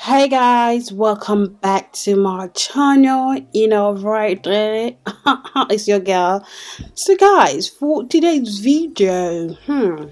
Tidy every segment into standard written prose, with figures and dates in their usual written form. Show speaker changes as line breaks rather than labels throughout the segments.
Hey guys, welcome back to my channel. Right there, it's your girl. So guys, for today's video, I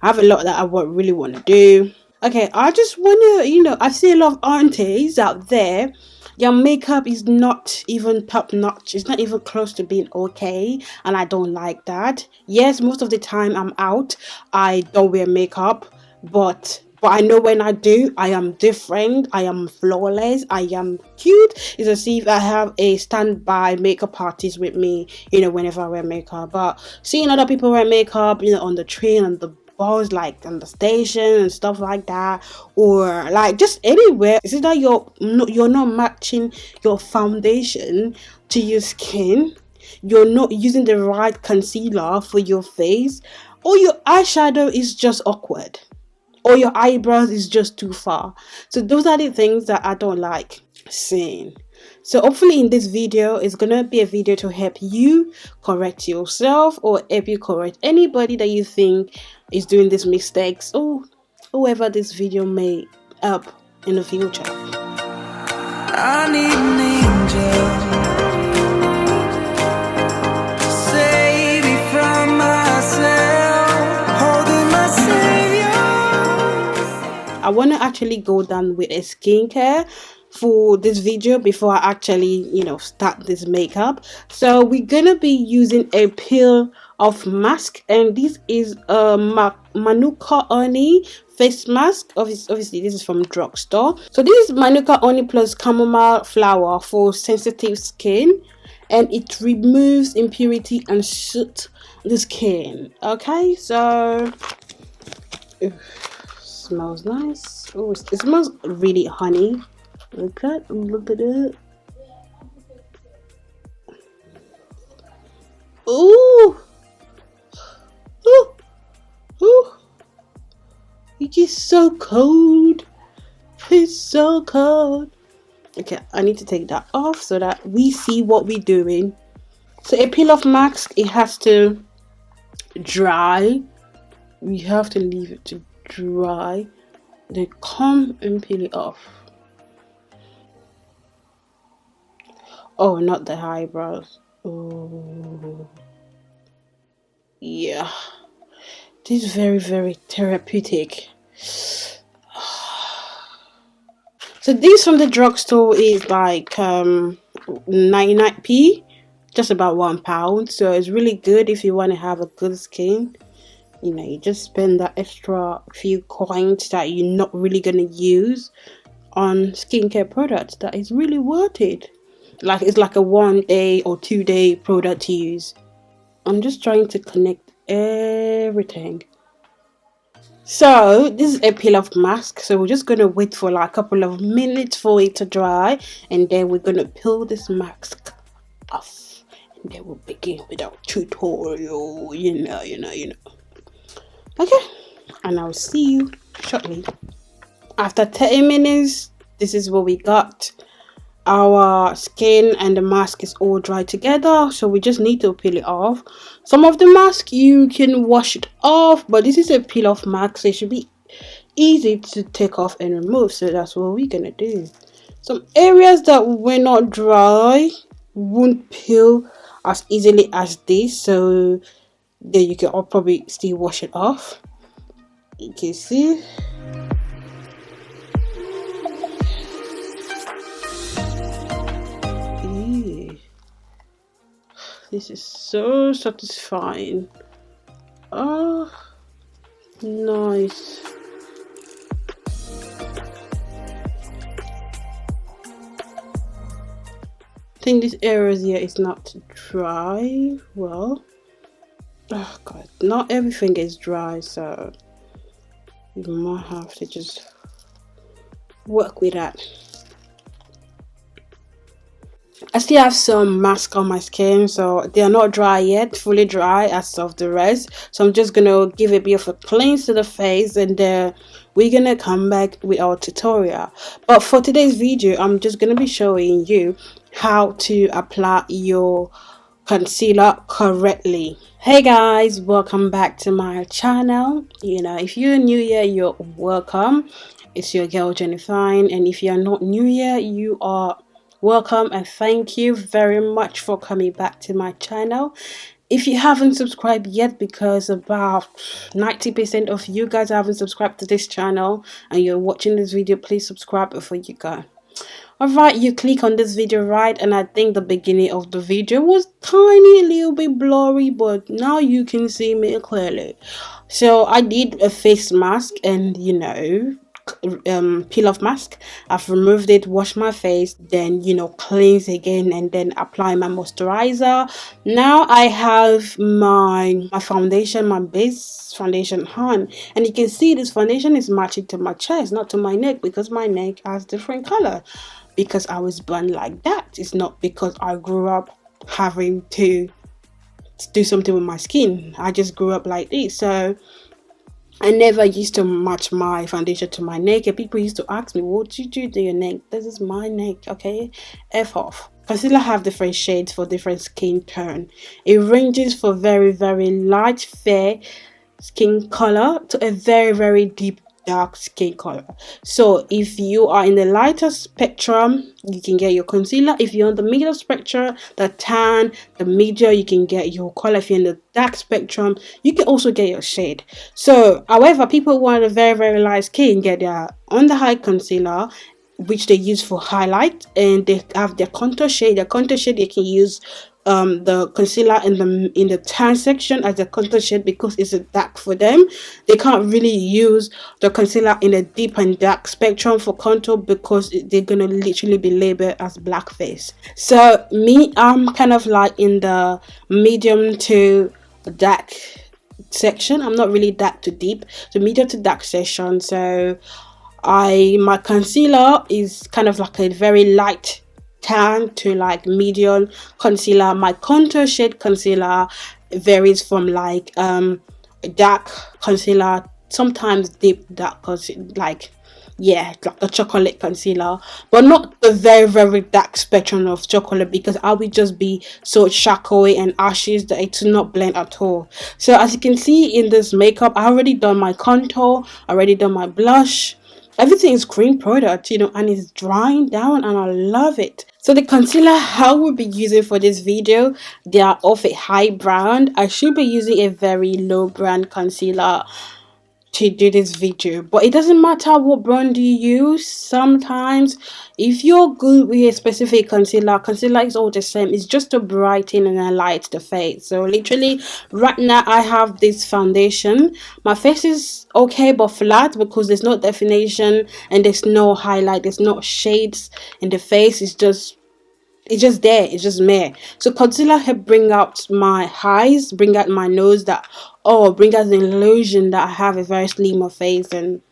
have a lot that I really want to do. Okay, I just want to, I see a lot of aunties out there. Your makeup is not even top notch. It's not even close to being okay, and I don't like that. Yes, most of the time I'm out, I don't wear makeup, but I know when I do, I am different. I am flawless. I am cute. It's as if I have a standby makeup artist with me, whenever I wear makeup. But seeing other people wear makeup, on the train and the bus, like on the station and stuff like that, or like just anywhere, is it that you're not matching your foundation to your skin? You're not using the right concealer for your face, or your eyeshadow is just awkward, or your eyebrows is just too far. So those are the things that I don't like seeing. So hopefully in this video, it's gonna be a video to help you correct yourself, or help you correct anybody that you think is doing these mistakes, or whoever this video may help in the future. I need an angel. I want to actually go down with a skincare for this video before I actually start this makeup. So we're gonna be using a peel of mask, and this is a Manuka honey face mask. Obviously this is from drugstore. So this is Manuka honey plus chamomile flower for sensitive skin, and it removes impurity and soothes the skin. Okay, so smells nice. Oh, it smells really honey. Look at it. Ooh, ooh, ooh! It is so cold. It's so cold. Okay, I need to take that off so that we see what we're doing. So a peel off mask, it has to dry. We have to leave it to dry, then come and peel it off. Oh, not the eyebrows. Oh yeah, this is very, very therapeutic. So this from the drugstore is like 99p, just about £1. So it's really good if you want to have a good skin. You just spend that extra few coins that you're not really gonna use on skincare products. That is really worth it. Like, it's like a 1 day or 2 day product to use. I'm just trying to connect everything. So this is a peel off mask. So we're just gonna wait for like a couple of minutes for it to dry, and then we're gonna peel this mask off, and then we'll begin with our tutorial. Okay, and I'll see you shortly. After 30 minutes, this is what we got. Our skin and the mask is all dry together, so we just need to peel it off. Some of the mask you can wash it off, but this is a peel off mask, so it should be easy to take off and remove. So that's what we're gonna do. Some areas that were not dry won't peel as easily as this, so then you can probably still wash it off. You can see. Ew. This is so satisfying. Oh, nice. I think this area here is not dry. Well, oh god, not everything is dry, so you might have to just work with that. I still have some mask on my skin, so they are not dry yet, fully dry as of the rest. So I'm just gonna give a bit of a cleanse to the face, and then we're gonna come back with our tutorial. But for today's video, I'm just gonna be showing you how to apply your concealer correctly. Hey guys, welcome back to my channel. If you're new here, you're welcome. It's your girl FYN, and if you are not new here, you are welcome and thank you very much for coming back to my channel. If you haven't subscribed yet, because about 90% of you guys haven't subscribed to this channel and you're watching this video, please subscribe before you go. Alright, you click on this video, right, and I think the beginning of the video was tiny, a little bit blurry, but now you can see me clearly. So I did a face mask and peel off mask. I've removed it, washed my face, then cleanse again, and then apply my moisturizer. Now I have my foundation, my base foundation on, and you can see this foundation is matching to my chest, not to my neck, because my neck has different color, because I was born like that. It's not because I grew up having to do something with my skin. I just grew up like this. So I never used to match my foundation to my neck, and people used to ask me, what did you do to your neck? This is my neck, okay? F off. Concealer have different shades for different skin tone. It ranges from very, very light fair skin color to a very, very deep dark skin color. So if you are in the lighter spectrum, you can get your concealer. If you're on the middle spectrum, the tan, the medium, you can get your color. If you're in the dark spectrum, you can also get your shade. So however, people who want a very, very light skin get their under eye concealer, which they use for highlight, and they have their contour shade. The contour shade, they can use the concealer in the tan section as a contour shade, because it's a dark for them. They can't really use the concealer in a deep and dark spectrum for contour, because they're gonna literally be labeled as blackface. So me, I'm kind of like in the medium to dark section. I'm not really dark to deep, so medium to dark section. So my concealer is kind of like a very light tan to like medium concealer. My contour shade concealer varies from like dark concealer, sometimes deep dark concealer, like a chocolate concealer, but not the very, very dark spectrum of chocolate, because I will just be so charcoal and ashes that it will not blend at all. So as you can see in this makeup, I already done my contour, already done my blush. Everything is cream product, and it's drying down, and I love it. So the concealer I will be using for this video, they are of a high brand. I should be using a very low brand concealer to do this video, but it doesn't matter what brand you use. Sometimes if you're good with a specific concealer is all the same. It's just to brighten and highlight the face. So literally right now I have this foundation. My face is okay but flat, because there's no definition and there's no highlight, there's no shades in the face. It's just there, it's just me. So concealer help bring out my eyes, bring out my nose, bring out the illusion that I have a very slimmer face and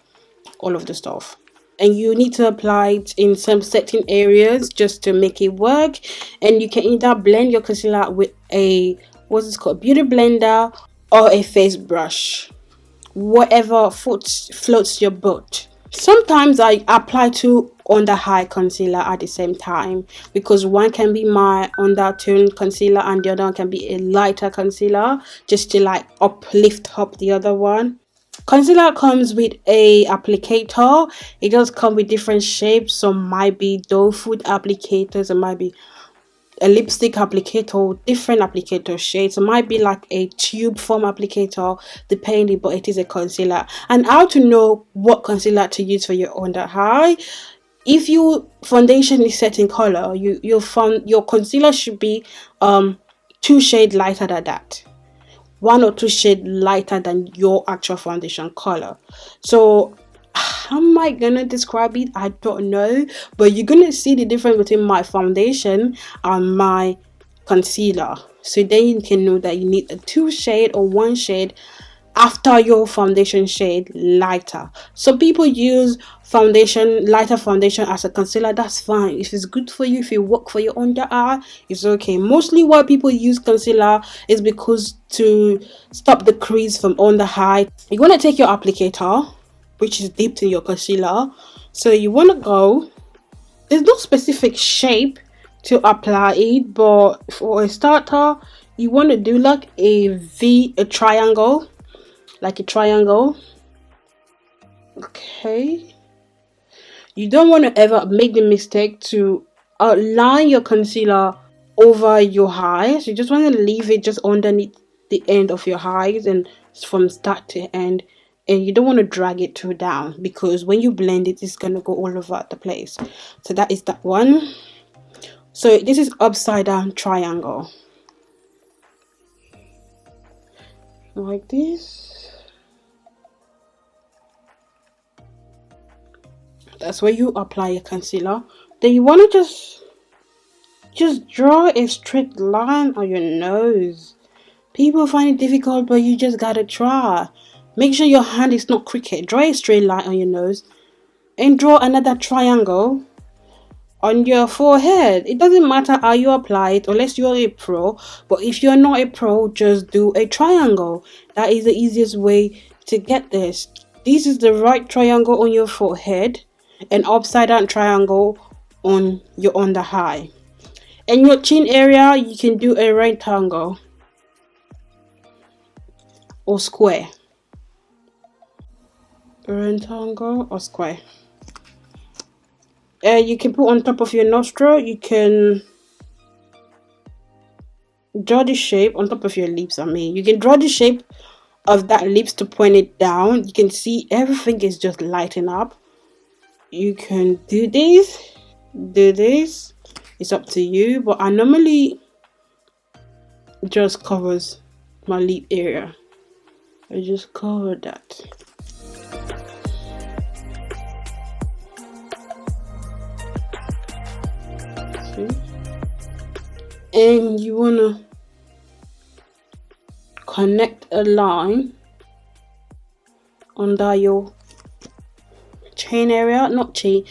all of the stuff. And you need to apply it in some certain areas just to make it work. And you can either blend your concealer with a beauty blender, or a face brush, whatever floats your boat. Sometimes I apply two under eye concealer at the same time, because one can be my undertone concealer and the other one can be a lighter concealer, just to like uplift up the other one. Concealer comes with a applicator. It does come with different shapes. Some might be doe foot applicators, it might be a lipstick applicator, different applicator shades. It might be like a tube form applicator, depending, but it is a concealer. And how to know what concealer to use for your under eye: if your foundation is set in color, your concealer should be 2 shades lighter than that, 1 or 2 shades lighter than your actual foundation color. So how am I gonna describe it? I don't know, but you're gonna see the difference between my foundation and my concealer. So then you can know that you need a 2 shade or 1 shade after your foundation shade lighter. Some people use lighter foundation as a concealer. That's fine. If it's good for you, if it work for your under eye, it's okay. Mostly why people use concealer is because to stop the crease from under eye. You want to take your applicator, which is dipped in your concealer. So you want to go, there's no specific shape to apply it, but for a starter, you want to do like a triangle, like a triangle. Okay, You don't want to ever make the mistake to outline your concealer over your eyes. You just want to leave it just underneath the end of your eyes and from start to end, and you don't want to drag it too down, because when you blend it, it's going to go all over the place. So that is that one. So this is upside down triangle, like this. That's where you apply your concealer. Then you want to just draw a straight line on your nose. People find it difficult, but you just gotta try. Make sure your hand is not crooked. Draw a straight line on your nose and draw another triangle on your forehead. It doesn't matter how you apply it unless you're a pro, but if you're not a pro, just do a triangle. That is the easiest way to get this. This is the right triangle on your forehead and upside down triangle on your under eye. And your chin area, you can do a rectangle or square. Rectangle or square. You can put on top of your nostril. You can draw the shape on top of your lips. You can draw the shape of that lips to point it down. You can see everything is just lighting up. You can do this. It's up to you, but I normally just covers my lip area. I just cover that. See? And you wanna connect a line under your chin area, not chin,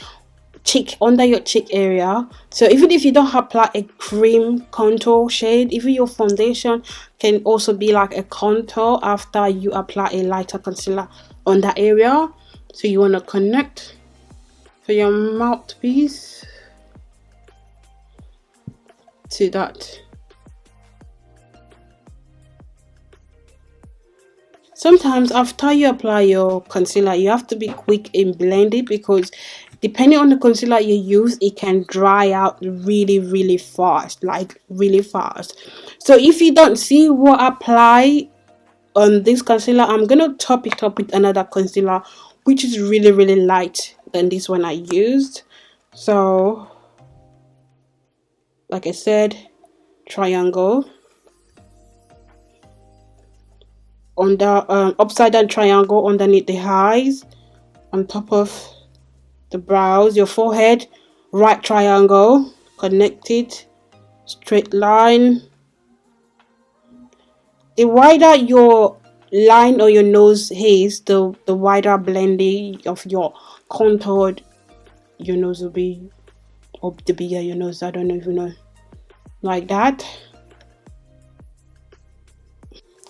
cheek, under your cheek area. So even if you don't apply a cream contour shade, even your foundation can also be like a contour after you apply a lighter concealer on that area. So you want to connect for your mouthpiece to that. Sometimes after you apply your concealer, you have to be quick in blending, because depending on the concealer you use, it can dry out really fast, like really fast. So if you don't see what apply on this concealer, I'm gonna top it up with another concealer which is really light than this one I used. So like I said, triangle on the upside down triangle underneath the eyes, on top of the brows, your forehead, right triangle, connected, straight line. The wider your line or your nose is, the wider blending of your contoured your nose will be, or the bigger your nose, I don't even know, like that.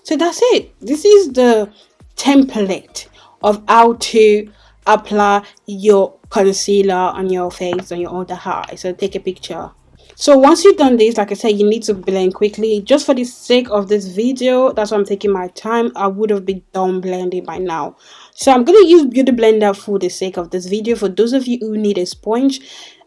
So that's it. This is the template of how to apply your concealer on your face, on your under eye. So take a picture. So once you've done this, like I said, you need to blend quickly. Just for the sake of this video, that's why I'm taking my time. I would have been done blending by now. So I'm going to use Beauty Blender for the sake of this video. For those of you who need a sponge,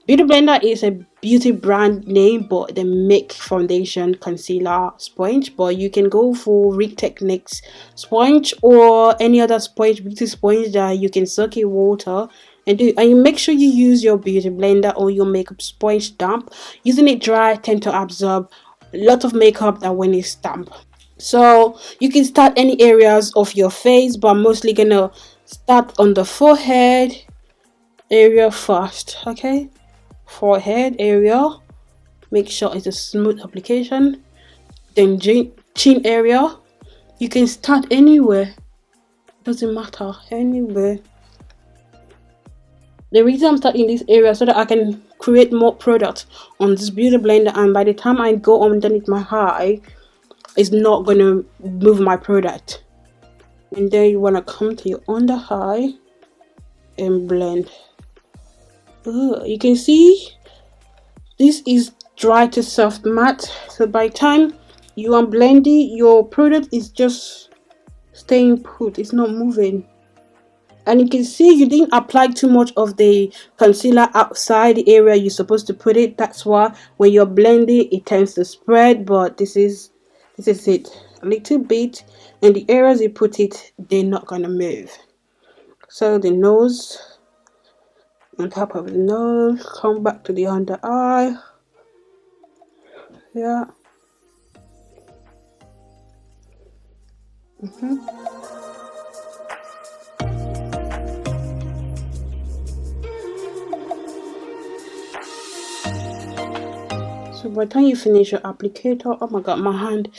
Beauty Blender is a beauty brand name, but they make foundation, concealer, sponge. But you can go for Rick Techniques sponge or any other sponge, beauty sponge that you can soak in water and do. And you make sure you use your Beauty Blender or your makeup sponge damp. Using it dry tend to absorb a lot of makeup that when it's damp. So you can start any areas of your face, but I'm mostly gonna start on the forehead area first. Okay, forehead area, make sure it's a smooth application. Then chin area, you can start anywhere, doesn't matter, anywhere. The reason I'm starting this area so that I can create more product on this Beauty Blender, and by the time I go underneath my eye, it's not gonna move my product. And then you want to come to your under eye and blend. You can see this is dry to soft matte, so by the time you are blending, your product is just staying put, it's not moving. And you can see you didn't apply too much of the concealer outside the area you're supposed to put it. That's why when you're blending it tends to spread, but this is it, a little bit, and the areas you put it, they're not gonna move. So the nose, on top of the nose, come back to the under eye. Yeah. So by the time you finish your applicator, oh my god, my hand,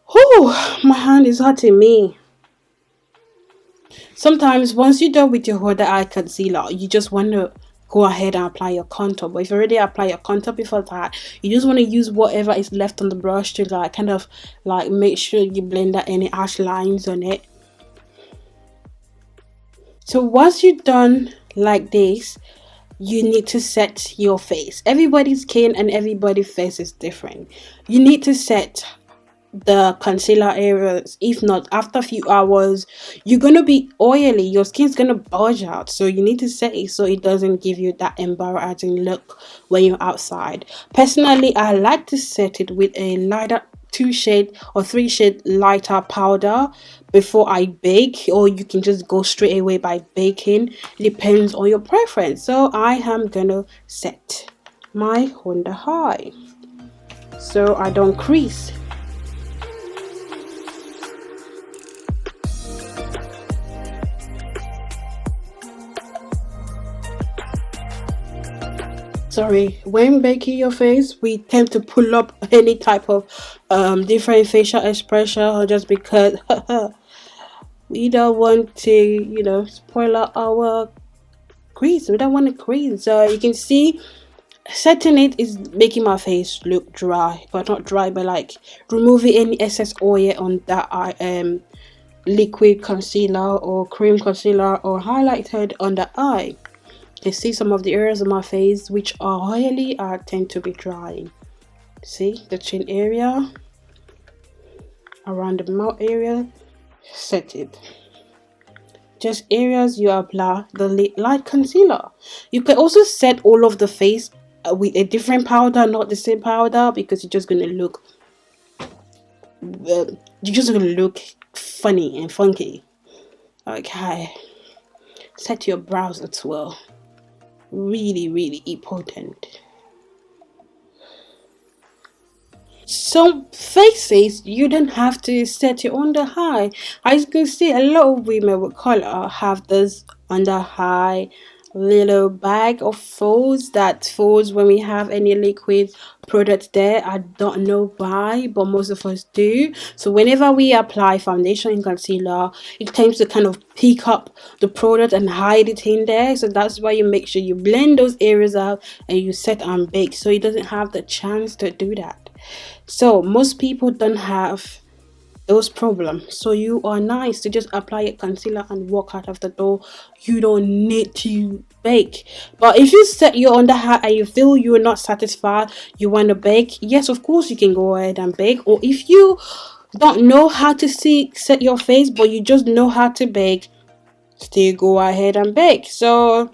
oh, my hand is hurting me. Sometimes once you're done with your under eye concealer, you just want to go ahead and apply your contour. But if you already apply your contour before that, you just want to use whatever is left on the brush to like kind of like make sure you blend out any harsh lines on it. So once you're done like this, you need to set your face. Everybody's skin and everybody's face is different. You need to set the concealer areas. If not, after a few hours you're gonna be oily, your skin's gonna bulge out, so you need to set it so it doesn't give you that embarrassing look when you're outside. Personally, I like to set it with a lighter 2-shade or 3-shade lighter powder before I bake, or you can just go straight away by baking. It depends on your preference. So I am gonna set my under eye so I don't crease. Sorry, when baking your face, we tend to pull up any type of different facial expression just because we don't want to, you know, spoil our crease. We don't want to crease. So you can see setting it is making my face look dry, but not dry, but like removing any excess oil on that liquid concealer or cream concealer or highlighted on the eye. You see some of the areas of my face which are oily, I tend to be drying. See the chin area, around the mouth area, set it. Just areas you apply the light concealer. You can also set all of the face with a different powder, not the same powder, because you're just gonna look funny and funky. Okay, set your brows as well. Really important. Some faces you don't have to set your under eye. As you can see, a lot of women with color have this under eye little bag of folds that folds when we have any liquid product there. I don't know why, but most of us do. So whenever we apply foundation and concealer, it tends to kind of pick up the product and hide it in there. So that's why you make sure you blend those areas out and you set and bake so it doesn't have the chance to do that. So most people don't have those problems, so you are nice to just apply your concealer and walk out of the door. You don't need to bake. But if you set your under eye and you feel you're not satisfied, you want to bake, yes, of course you can go ahead and bake. Or if you don't know how to set your face but you just know how to bake, still go ahead and bake. So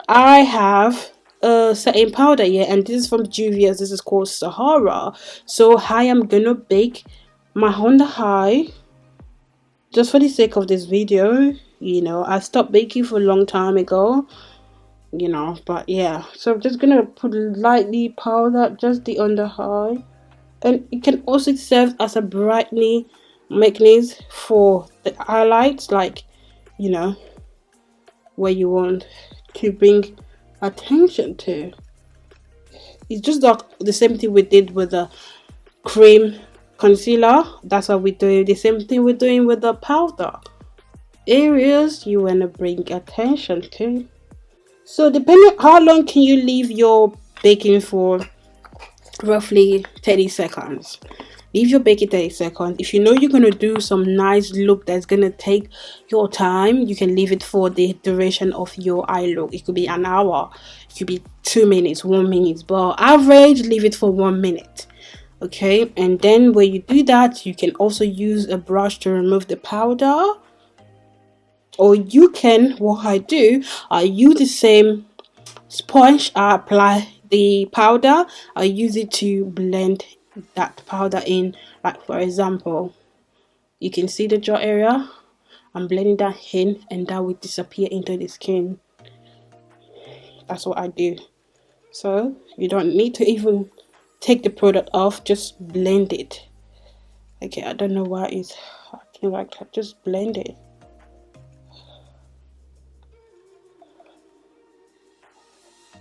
I have a setting powder here, and this is from Juvia's. This is called Sahara. So I am gonna bake my under eye just for the sake of this video. You know, I stopped baking for a long time ago, you know, but yeah. So I'm just gonna put lightly powder just the under eye, and it can also serve as a brightening mechanism for the highlights, like, you know, where you want to bring attention to. It's just like the same thing we did with the cream concealer. That's what we're doing. The same thing we're doing with the powder. Areas you want to bring attention to. So depending how long can you leave your baking for, roughly 30 seconds. Leave your baking 30 seconds. If you know you're going to do some nice look that's going to take your time, you can leave it for the duration of your eye look. It could be an hour, it could be 2 minutes, 1 minute, but average, leave it for 1 minute. Okay, and then when you do that, you can also use a brush to remove the powder. Or you can, what I do, I use the same sponge, I apply the powder, I use it to blend that powder in. Like for example, you can see the jaw area, I'm blending that in, and that will disappear into the skin. That's what I do. So you don't need to even take the product off, just blend it. Okay, I don't know why it's acting like that. Just blend it.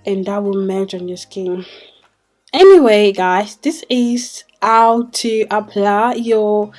And that will merge on your skin. Anyway, guys, this is how to apply your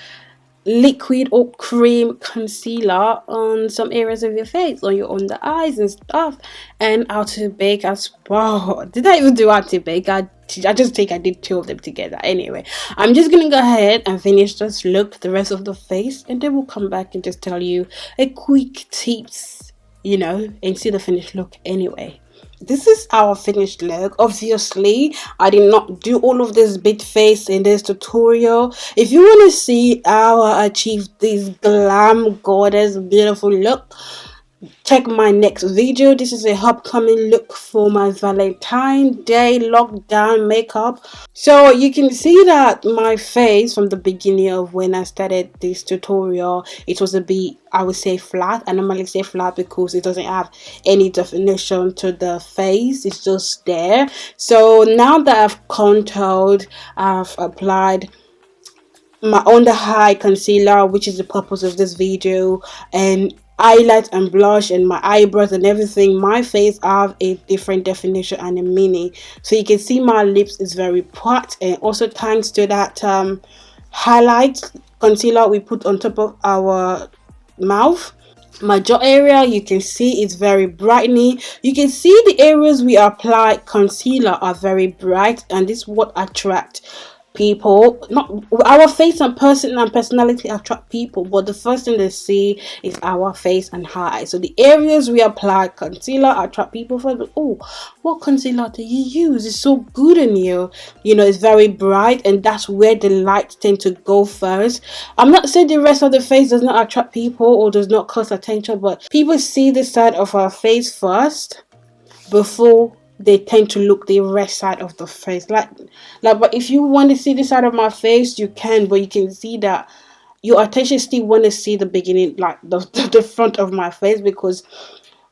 liquid or cream concealer on some areas of your face, on your under eyes and stuff, and how to bake as well. Did I even do how to bake? I just think I did 2 of them together. Anyway, I'm just gonna go ahead and finish this look, the rest of the face, and then we'll come back and just tell you a quick tips, you know, and see the finished look. Anyway, this is our finished look. Obviously, I did not do all of this bit face in this tutorial. If you want to see how I achieved this glam, gorgeous, beautiful look, check my next video. This is a upcoming look for my Valentine's Day lockdown makeup. So you can see that my face from the beginning of when I started this tutorial, it was a bit, I would say, flat. I normally say flat because it doesn't have any definition to the face, it's just there. So now that I've contoured, I've applied my under eye concealer, which is the purpose of this video, and highlight and blush and my eyebrows and everything, my face have a different definition and a meaning. So you can see my lips is very bright, and also thanks to that highlight concealer we put on top of our mouth, my jaw area, you can see it's very brightening. You can see the areas we apply concealer are very bright, and this is what attract people. Not our face and person and personality attract people, but the first thing they see is our face and eyes. So the areas we apply concealer attract people for, oh, what concealer do you use? It's so good on you. You know, it's very bright, and that's where the lights tend to go first. I'm not saying the rest of the face does not attract people or does not cause attention, but people see the side of our face first before they tend to look the rest side of the face. Like but if you want to see the side of my face, you can, but you can see that your attention still want to see the beginning, like the front of my face, because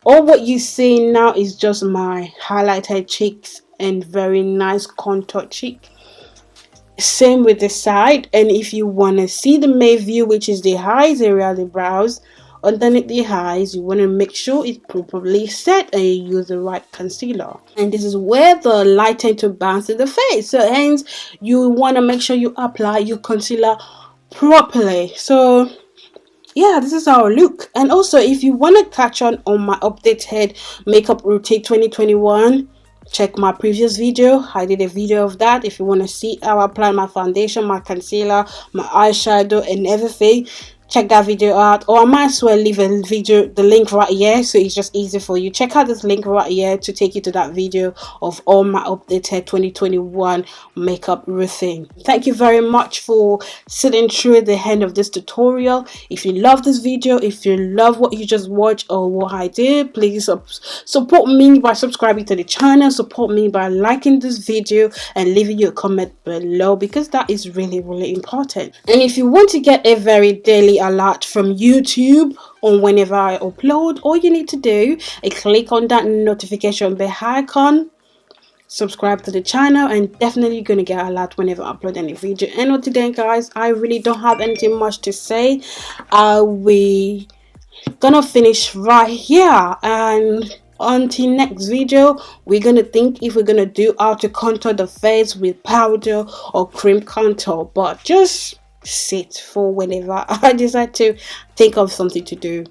all what you see now is just my highlighted cheeks and very nice contour cheek. Same with the side. And if you want to see the main view, which is the eyes area, the brows, underneath the eyes, you want to make sure it's properly set and you use the right concealer. And this is where the light tends to bounce in the face, so hence you want to make sure you apply your concealer properly. So yeah, this is our look. And also, if you want to catch on my updated makeup routine 2021, check my previous video. I did a video of that. If you want to see how I apply my foundation, my concealer, my eyeshadow and everything, check that video out. Or I might as well leave a video, the link right here, so it's just easy for you. Check out this link right here to take you to that video of all my updated 2021 makeup routine. Thank you very much for sitting through the end of this tutorial. If you love this video, if you love what you just watched or what I did, please support me by subscribing to the channel, support me by liking this video and leaving your comment below, because that is really important. And if you want to get a very daily alert from YouTube on whenever I upload, all you need to do is click on that notification bell icon, subscribe to the channel, and definitely gonna get a alert whenever I upload any video. And today, guys, I really don't have anything much to say. We gonna finish right here, and until next video, we're gonna think if we're gonna do how to contour the face with powder or cream contour, but just sit for whenever I decide to think of something to do.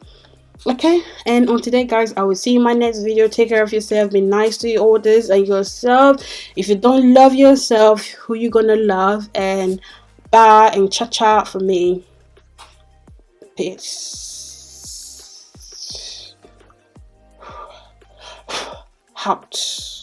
Okay, and on today, guys, I will see you in my next video. Take care of yourself, be nice to your others and yourself. If you don't love yourself, who you gonna love? And bye and cha for me. Peace out.